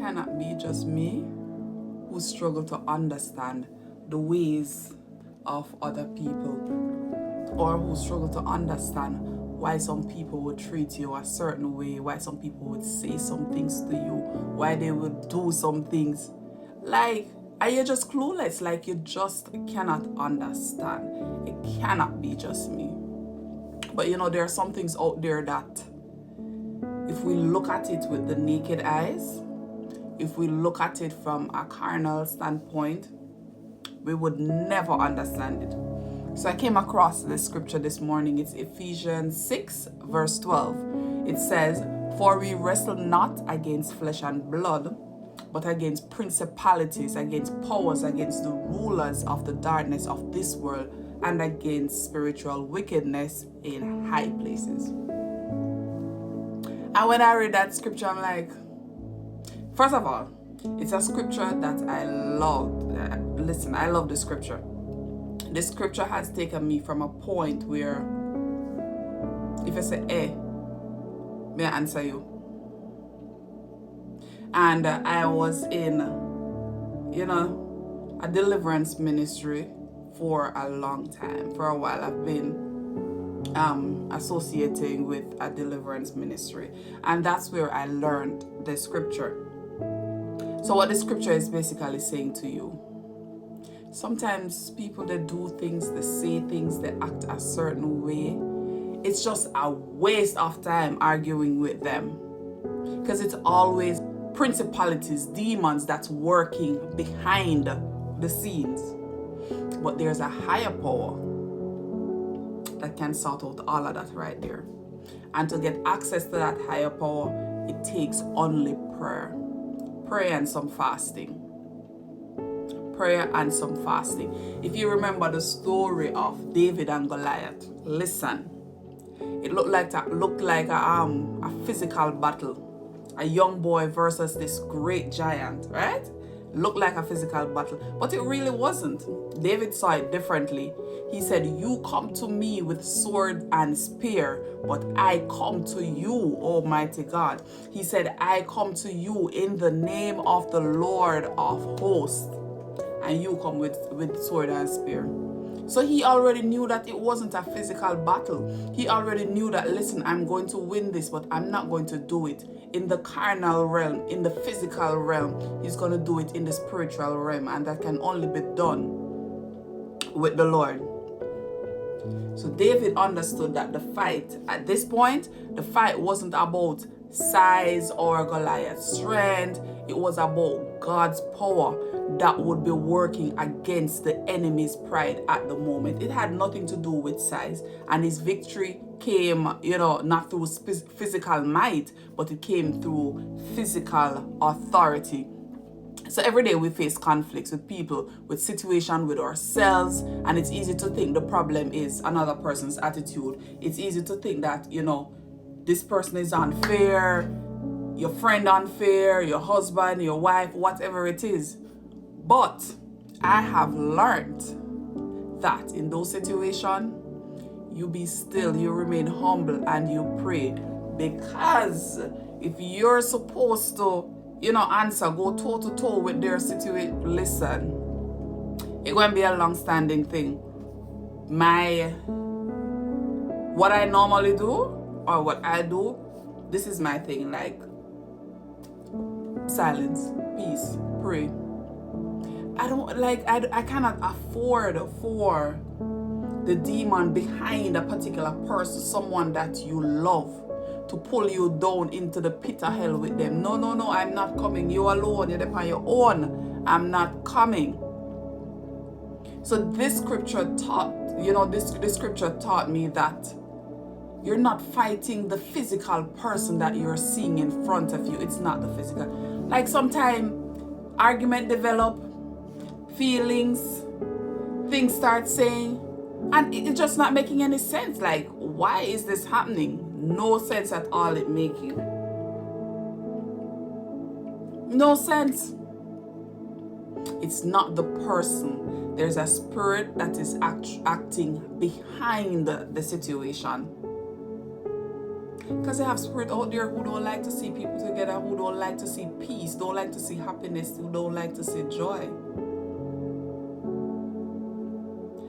cannot be just me who struggle to understand the ways of other people, or who struggle to understand why some people would treat you a certain way, why some people would say some things to you, why they would do some things. Like, are you just clueless? Like, you just cannot understand. It cannot be just me. But there are some things out there that if we look at it with the naked eyes, if we look at it from a carnal standpoint, we would never understand it. So I came across this scripture this morning. It's Ephesians 6 verse 12. It says, "For we wrestle not against flesh and blood, but against principalities, against powers, against the rulers of the darkness of this world, and against spiritual wickedness in high places." And when I read that scripture, I'm like, first of all, it's a scripture that I love. Listen, I love the scripture. This scripture has taken me from a point where, if I say, may I answer you? And I was in, a deliverance ministry for a long time. For a while, I've been associating with a deliverance ministry. And that's where I learned the scripture. So what the scripture is basically saying to you, sometimes people, they do things, they say things, they act a certain way. It's just a waste of time arguing with them, because it's always principalities, demons that's working behind the scenes. But there's a higher power that can sort out all of that right there. And to get access to that higher power, it takes only prayer. Prayer and some fasting. Prayer and some fasting. If you remember the story of David and Goliath, listen, it looked like a physical battle. A young boy versus this great giant, right? Looked like a physical battle, but it really wasn't. David saw it differently. He said, "You come to me with sword and spear, but I come to you, Almighty God." He said, "I come to you in the name of the Lord of hosts, and you come with sword and spear." So he already knew that it wasn't a physical battle. He already knew that, listen, I'm going to win this, but I'm not going to do it in the carnal realm, in the physical realm. He's going to do it in the spiritual realm, and that can only be done with the Lord. So David understood that the fight, at this point, the fight wasn't about size or Goliath's strength. It was about God's power that would be working against the enemy's pride at the moment. It had nothing to do with size. And his victory came, not through physical might, but it came through physical authority. So every day we face conflicts with people, with situations, with ourselves, and it's easy to think the problem is another person's attitude. It's easy to think that, this person is unfair, your friend unfair, your husband, your wife, whatever it is. But I have learned that in those situations, you be still, you remain humble, and you pray. Because if you're supposed to, answer, go toe to toe with their situation, listen, it's going to be a long-standing thing. What I normally do, or what I do, this is my thing, like silence, peace, pray. I cannot afford for the demon behind a particular person, someone that you love, to pull you down into the pit of hell with them. No, I'm not coming. You alone, you're on your own. I'm not coming. So this scripture taught, this scripture taught me that you're not fighting the physical person that you're seeing in front of you. It's not the physical. Like sometimes argument develop, feelings, things start saying, and it's just not making any sense. Like, why is this happening? No sense at all it making. No sense. It's not the person. There's a spirit that is acting behind the situation. Because they have spirit out there who don't like to see people together, who don't like to see peace, don't like to see happiness, who don't like to see joy.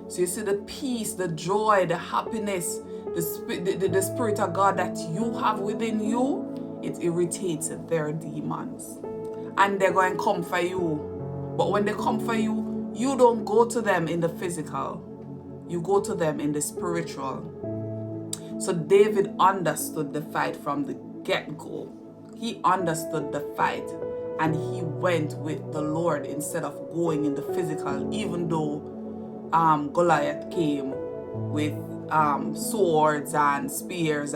So you see the peace, the joy, the happiness, the Spirit of God that you have within you, it irritates their demons. And they're going to come for you. But when they come for you, you don't go to them in the physical. You go to them in the spiritual. So David understood the fight from the get-go. He understood the fight. And he went with the Lord instead of going in the physical, even though Goliath came with swords and spears.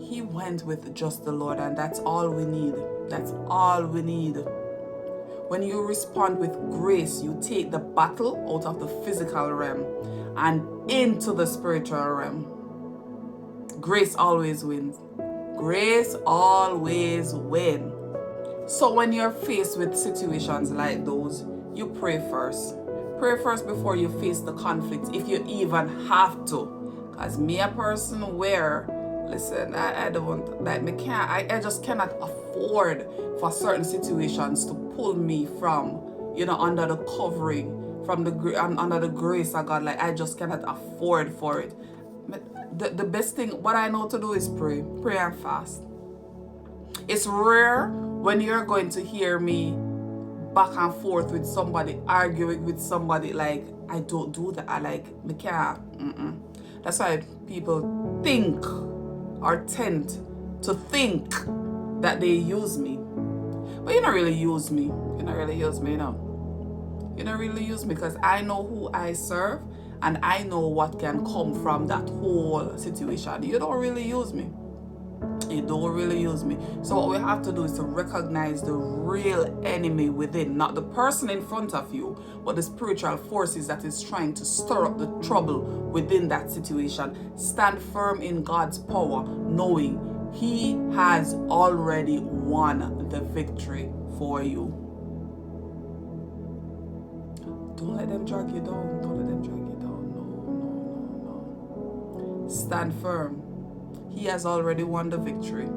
He went with just the Lord, and that's all we need. That's all we need. When you respond with grace, you take the battle out of the physical realm and into the spiritual realm. Grace always wins. Grace always wins. So when you're faced with situations like those, you pray first. Pray first before you face the conflict, if you even have to. Because me a person where, listen, I don't, like, I just cannot afford for certain situations to pull me from, under the covering, from under the grace of God. Like, I just cannot afford for it. But the best thing, what I know to do is pray and fast. It's rare when you're going to hear me back and forth with somebody, arguing with somebody. Like, I don't do that. I me can't. That's why people think or tend to think that they use me. But you don't really use me. You don't really use me, no. You don't really use me because I know who I serve and I know what can come from that whole situation. You don't really use me. You don't really use me. So what we have to do is to recognize the real enemy within, not the person in front of you, but the spiritual forces that is trying to stir up the trouble within that situation. Stand firm in God's power, knowing He has already won the victory for you. Don't let them drag you down. Don't let them drag you down. No. Stand firm. He has already won the victory.